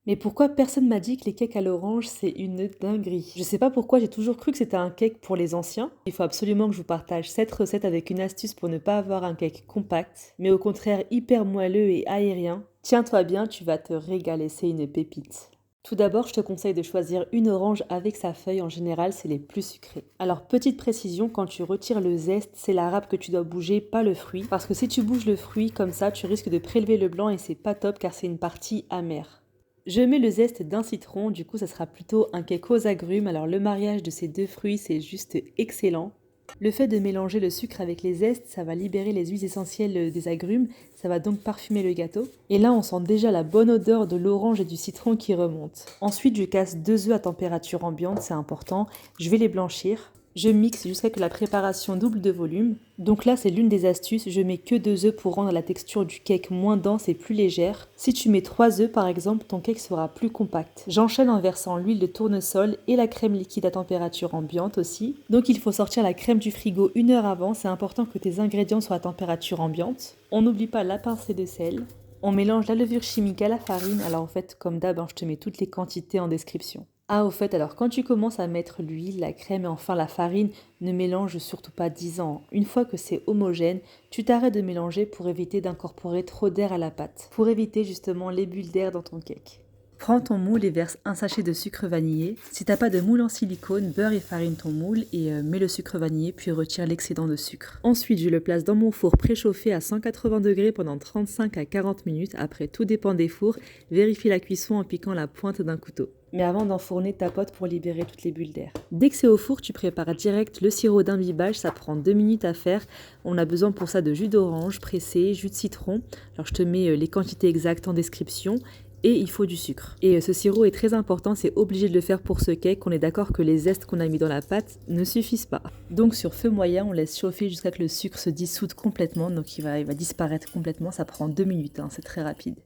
Mais pourquoi personne m'a dit que les cakes à l'orange, c'est une dinguerie? Je sais pas pourquoi, j'ai toujours cru que c'était un cake pour les anciens. Il faut absolument que je vous partage cette recette avec une astuce pour ne pas avoir un cake compact, mais au contraire hyper moelleux et aérien. Tiens-toi bien, tu vas te régaler, c'est une pépite. Tout d'abord, je te conseille de choisir une orange avec sa feuille, en général, c'est les plus sucrés. Alors, petite précision, quand tu retires le zeste, c'est la râpe que tu dois bouger, pas le fruit, parce que si tu bouges le fruit comme ça, tu risques de prélever le blanc et c'est pas top car c'est une partie amère. Je mets le zeste d'un citron, du coup ça sera plutôt un cake aux agrumes, alors le mariage de ces deux fruits c'est juste excellent. Le fait de mélanger le sucre avec les zestes, ça va libérer les huiles essentielles des agrumes, ça va donc parfumer le gâteau. Et là on sent déjà la bonne odeur de l'orange et du citron qui remonte. Ensuite je casse 2 œufs à température ambiante, c'est important, je vais les blanchir. Je mixe jusqu'à ce que la préparation double de volume. Donc là, c'est l'une des astuces, je mets que 2 œufs pour rendre la texture du cake moins dense et plus légère. Si tu mets 3 œufs par exemple, ton cake sera plus compact. J'enchaîne en versant l'huile de tournesol et la crème liquide à température ambiante aussi. Donc il faut sortir la crème du frigo 1 heure avant, c'est important que tes ingrédients soient à température ambiante. On n'oublie pas la pincée de sel. On mélange la levure chimique à la farine, alors en fait, comme d'hab, je te mets toutes les quantités en description. Ah, au fait, alors quand tu commences à mettre l'huile, la crème et enfin la farine, ne mélange surtout pas 10 ans. Une fois que c'est homogène, tu t'arrêtes de mélanger pour éviter d'incorporer trop d'air à la pâte, pour éviter justement les bulles d'air dans ton cake. Prends ton moule et verse un sachet de sucre vanillé. Si t'as pas de moule en silicone, beurre et farine ton moule et mets le sucre vanillé puis retire l'excédent de sucre. Ensuite, je le place dans mon four préchauffé à 180 degrés pendant 35 à 40 minutes. Après, tout dépend des fours. Vérifie la cuisson en piquant la pointe d'un couteau. Mais avant d'enfourner, tapote pour libérer toutes les bulles d'air. Dès que c'est au four, tu prépares direct le sirop d'imbibage, ça prend 2 minutes à faire. On a besoin pour ça de jus d'orange pressé, jus de citron. Alors je te mets les quantités exactes en description. Et il faut du sucre. Et ce sirop est très important, c'est obligé de le faire pour ce cake. On est d'accord que les zestes qu'on a mis dans la pâte ne suffisent pas. Donc sur feu moyen, on laisse chauffer jusqu'à ce que le sucre se dissoude complètement. Donc il va disparaître complètement, ça prend 2 minutes, c'est très rapide.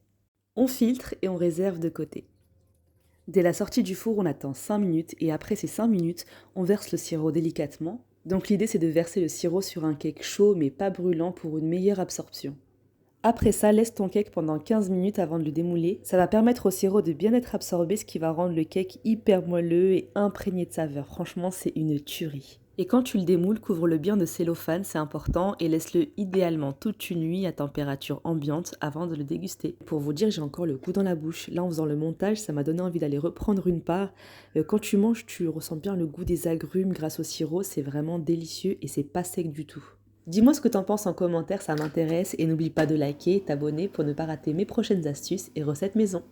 On filtre et on réserve de côté. Dès la sortie du four, on attend 5 minutes et après ces 5 minutes, on verse le sirop délicatement. Donc l'idée c'est de verser le sirop sur un cake chaud mais pas brûlant pour une meilleure absorption. Après ça, laisse ton cake pendant 15 minutes avant de le démouler. Ça va permettre au sirop de bien être absorbé, ce qui va rendre le cake hyper moelleux et imprégné de saveur. Franchement, c'est une tuerie. Et quand tu le démoules, couvre-le bien de cellophane, c'est important, et laisse-le idéalement toute une nuit à température ambiante avant de le déguster. Pour vous dire, j'ai encore le goût dans la bouche. Là, en faisant le montage, ça m'a donné envie d'aller reprendre une part. Quand tu manges, tu ressens bien le goût des agrumes grâce au sirop, c'est vraiment délicieux et c'est pas sec du tout. Dis-moi ce que t'en penses en commentaire, ça m'intéresse, et n'oublie pas de liker et t'abonner pour ne pas rater mes prochaines astuces et recettes maison.